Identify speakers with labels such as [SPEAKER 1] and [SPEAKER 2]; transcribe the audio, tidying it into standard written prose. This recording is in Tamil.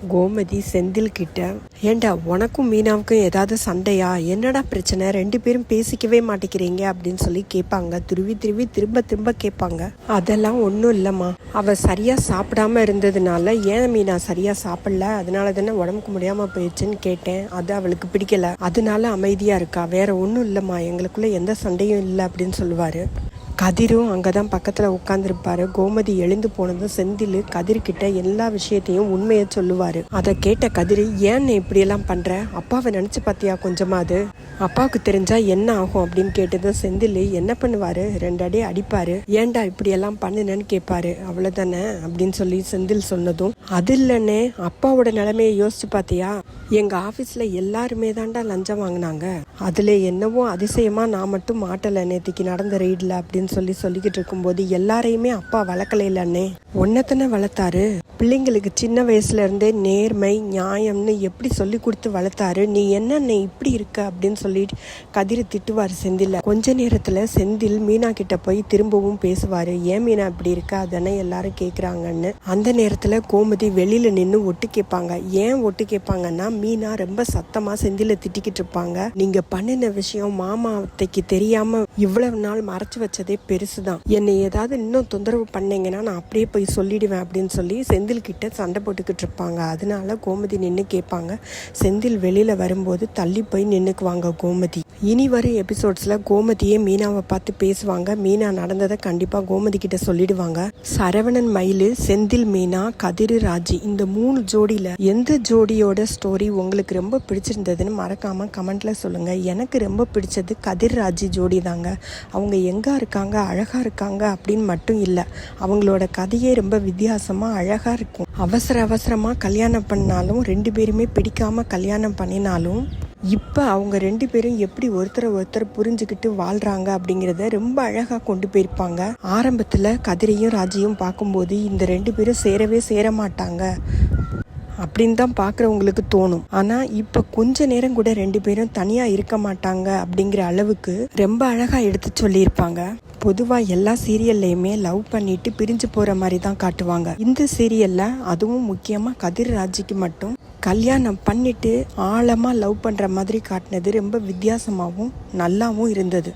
[SPEAKER 1] கோமதி செந்தில் கிட்ட, ஏண்டா உனக்கும் மீனாவுக்கும் ஏதாவது சண்டையா, என்னடா பிரச்சனை, ரெண்டு பேரும் பேசிக்கவே மாட்டேங்கிறீங்க அப்படின்னு சொல்லி கேட்பாங்க. திரும்பி திரும்ப திரும்ப கேட்பாங்க. அதெல்லாம் ஒன்றும் இல்லைம்மா, அவ சரியா சாப்பிடாம இருந்ததுனால ஏன் மீனா சரியா சாப்பிடல, அதனால தானே உடம்புக்கு முடியாம போயிடுச்சுன்னு கேட்டேன். அது அவளுக்கு பிடிக்கல, அதனால அமைதியா இருக்கா, வேற ஒன்றும் இல்லைம்மா, எங்களுக்குள்ள எந்த சண்டையும் இல்லை அப்படின்னு சொல்லுவாரு. கதிரும் அங்கே தான் பக்கத்தில் உட்காந்துருப்பாரு. கோமதி எழுந்து போனதும் செந்தில் கதிர்கிட்ட எல்லா விஷயத்தையும் உண்மையை சொல்லுவார். அதை கேட்ட கதிர், ஏன் இப்படியெல்லாம் பண்ணுற, அப்பாவை நினச்சி பார்த்தியா கொஞ்சமாவது, அப்பாவுக்கு தெரிஞ்சா என்ன ஆகும் அப்படின்னு கேட்டதும் செந்தில் என்ன பண்ணுவார், 2 அடி அடிப்பார். ஏன்டா இப்படியெல்லாம் பண்ணுனேன்னு கேட்பாரு. அவ்வளோதானே அப்படின்னு சொல்லி செந்தில் சொன்னதும், அது இல்லைன்னே அப்பாவோட நிலைமையை யோசிச்சு பார்த்தியா, எங்கள் ஆஃபீஸில் எல்லாருமே தாண்டா லஞ்சம் வாங்கினாங்க, அதில் என்னவோ அதிசயமாக நான் மட்டும் மாட்டலை நேற்றுக்கு நடந்த ரெய்டில் அப்படின்னு சொல்லிக்கிட்டு இருக்கும்போது, எல்லாரையுமே அப்பா வளர்க்கலைன்னே, ஒன்னத்தனை வளர்த்தாரு, பிள்ளைங்களுக்கு சின்ன வயசுல இருந்தே நேர்மை நியாயம்னு எப்படி சொல்லி கொடுத்து வளர்த்தாரு, நீ என்ன இப்படி இருக்க அப்படின்னு சொல்லிட்டு கதிர் திட்டுவார் செந்தில். கொஞ்ச நேரத்தில் செந்தில் மீனா கிட்ட போய் திரும்பவும் பேசுவார். ஏன் மீனா இப்படி இருக்க, அதனை எல்லாரும் கேட்குறாங்கன்னு. அந்த நேரத்தில் கோமதி வெளியில் நின்று ஒட்டு கேட்பாங்க. ஏன் ஒட்டு கேட்பாங்கன்னா, மீனா ரொம்ப சத்தமாக செந்தில திட்டிக்கிட்டு இருப்பாங்க. நீங்கள் பண்ணின விஷயம் மாமா அத்தைக்கு தெரியாமல் இவ்வளவு நாள் மறைச்சு வச்சதே பெருசுதான், என்னை ஏதாவது இன்னும் தொந்தரவு பண்ணீங்கன்னா நான் அப்படியே போய் சொல்லிடுவேன் அப்படின்னு சொல்லி செந்தில் கிட்ட சண்டை போட்டுக்கிட்டு இருப்பாங்க. அதனால கோமதி நின்று கேட்பாங்க. செந்தில் வெளியில வரும்போது தள்ளி போய் நின்னுக்குவாங்க கோமதி. இனி வரும் எபிசோட்ஸ்ல கோமதியே மீனாவை பார்த்து பேசுவாங்க. மீனா நடந்ததை கண்டிப்பா கோமதி கிட்ட சொல்லிடுவாங்க. சரவணன் மயிலு, செந்தில் மீனா, கதிர் ராஜி, இந்த 3 ஜோடியில எந்த ஜோடியோட ஸ்டோரி உங்களுக்கு ரொம்ப பிடிச்சிருந்ததுன்னு மறக்காம கமெண்ட்ல சொல்லுங்க. எனக்கு ரொம்ப பிடிச்சது கதிர் ராஜி ஜோடி தாங்க. அவங்க எங்க இருக்காங்க, அழகா இருக்காங்க அப்படின்னு மட்டும் இல்லை, அவங்களோட கதையே ரொம்ப வித்தியாசமா அழகா இருக்கும். அவசரமா கல்யாணம் பண்ணாலும், 2 பேருமே பிடிக்காம கல்யாணம் பண்ணினாலும், இப்போ அவங்க 2 பேரும் எப்படி ஒருத்தர் புரிஞ்சுக்கிட்டு வாழ்றாங்க அப்படிங்கிறத ரொம்ப அழகா கொண்டு போயிருப்பாங்க. ஆரம்பத்துல கதிரையும் ராஜியும் பார்க்கும்போது இந்த 2 பேரும் சேர மாட்டாங்க அப்படின்னு தான் பார்க்குறவங்களுக்கு தோணும். ஆனால் இப்போ கொஞ்ச நேரம் கூட 2 பேரும் தனியாக இருக்க மாட்டாங்க அப்படிங்கிற அளவுக்கு ரொம்ப அழகாக எடுத்து சொல்லியிருப்பாங்க. பொதுவாக எல்லா சீரியல்லையுமே லவ் பண்ணிட்டு பிரிஞ்சு போகிற மாதிரி தான் காட்டுவாங்க. இந்த சீரியலில் அதுவும் முக்கியமாக கதிர் ராஜிக்கு மட்டும் கல்யாணம் பண்ணிட்டு ஆழமாக லவ் பண்ணுற மாதிரி காட்டினது ரொம்ப வித்தியாசமாகவும் நல்லாவும் இருந்தது.